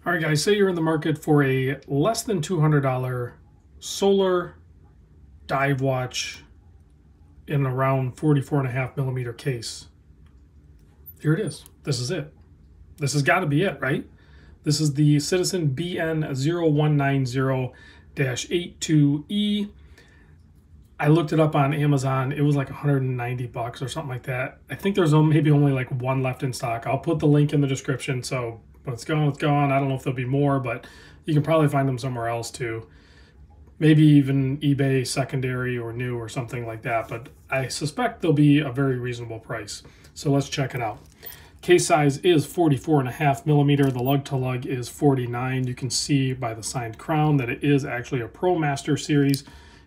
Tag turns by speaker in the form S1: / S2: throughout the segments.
S1: All right, guys, say you're in the market for a less than $200 solar dive watch in around 44.5 millimeter case. Here it is. This is it. This has got to be it, right? This is the Citizen bn0190-82e. I looked it up on Amazon. It was like 190 bucks or something like that. I think there's maybe only like one left in stock. I'll put the link in the description. So when it's gone, it's gone. I don't know if there'll be more, but you can probably find them somewhere else too. Maybe even eBay secondary or new or something like that. But I suspect they'll be a very reasonable price. So let's check it out. Case size is 44.5 millimeter. The lug to lug is 49. You can see by the signed crown that it is actually a Pro Master series.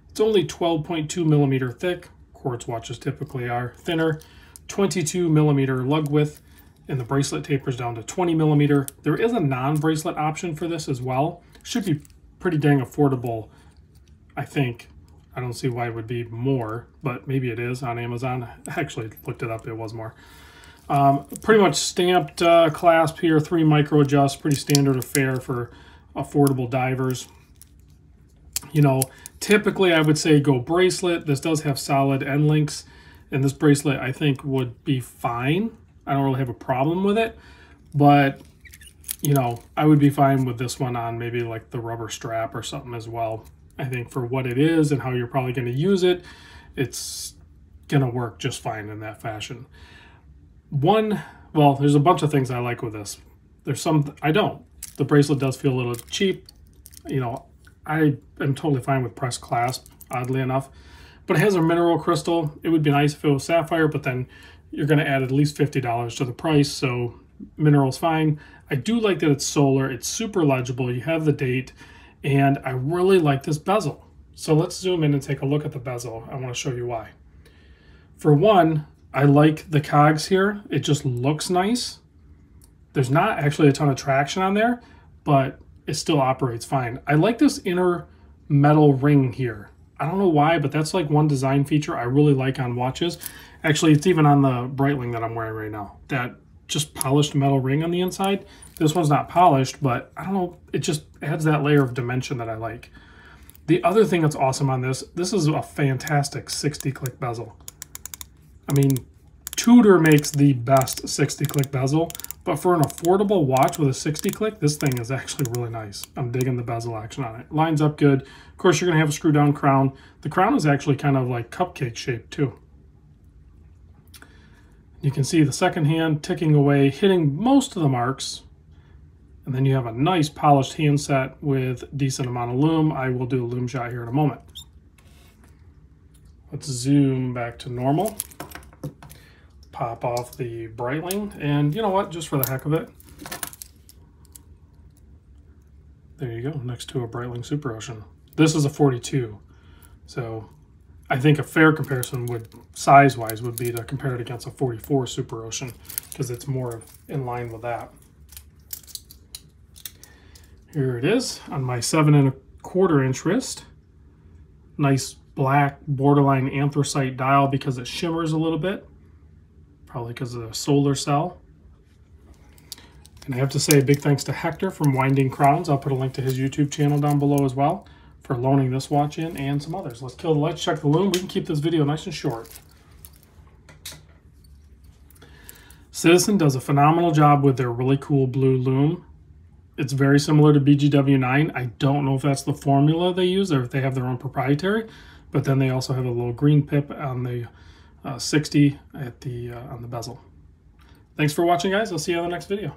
S1: It's only 12.2 millimeter thick. Quartz watches typically are thinner. 22 millimeter lug width, and the bracelet tapers down to 20 millimeter. There is a non-bracelet option for this as well. Should be pretty dang affordable, I think. I don't see why it would be more, but maybe it is on Amazon. I actually looked it up, it was more. Pretty much stamped clasp here, 3 micro adjusts, pretty standard affair for affordable divers. You know, typically I would say go bracelet. This does have solid end links, and this bracelet I think would be fine. I don't really have a problem with it, but you know, I would be fine with this one on maybe like the rubber strap or something as well. I think for what it is and how you're probably going to use it, it's going to work just fine in that fashion. Well, there's a bunch of things I like with this. There's some I don't. The bracelet does feel a little cheap. You know, I am totally fine with pressed clasp, oddly enough. But it has a mineral crystal. It would be nice if it was sapphire, but then you're going to add at least $50 to the price, so mineral's fine. I do like that it's solar. It's super legible. You have the date, and I really like this bezel. So let's zoom in and take a look at the bezel. I want to show you why. For one, I like the cogs here. It just looks nice. There's not actually a ton of traction on there, but it still operates fine. I like this inner metal ring here. I don't know why, but that's like one design feature I really like on watches. Actually, it's even on the Breitling that I'm wearing right now. That just polished metal ring on the inside. This one's not polished, but I don't know, it just adds that layer of dimension that I like. The other thing that's awesome on this is a fantastic 60-click bezel. I mean, Tudor makes the best 60-click bezel, but for an affordable watch with a 60-click, this thing is actually really nice. I'm digging the bezel action on it. Lines up good. Of course, you're going to have a screw-down crown. The crown is actually kind of like cupcake shaped, too. You can see the second hand ticking away, hitting most of the marks. And then you have a nice polished handset with a decent amount of lume. I will do a lume shot here in a moment. Let's zoom back to normal. Pop off the Breitling, and you know what, just for the heck of it, there you go, next to a Breitling Super Ocean. This is a 42, so I think a fair comparison would, size-wise, would be to compare it against a 44 Super Ocean, because it's more in line with that. Here it is on my 7¼ inch wrist. Nice black borderline anthracite dial because it shimmers a little bit. Probably because of the solar cell. And I have to say a big thanks to Hector from Winding Crowns. I'll put a link to his YouTube channel down below as well for loaning this watch in and some others. Let's kill the lights, check the lume. We can keep this video nice and short. Citizen does a phenomenal job with their really cool blue lume. It's very similar to BGW9. I don't know if that's the formula they use or if they have their own proprietary, but then they also have a little green pip on the 60 at the on the bezel. Thanks for watching, guys. I'll see you on the next video.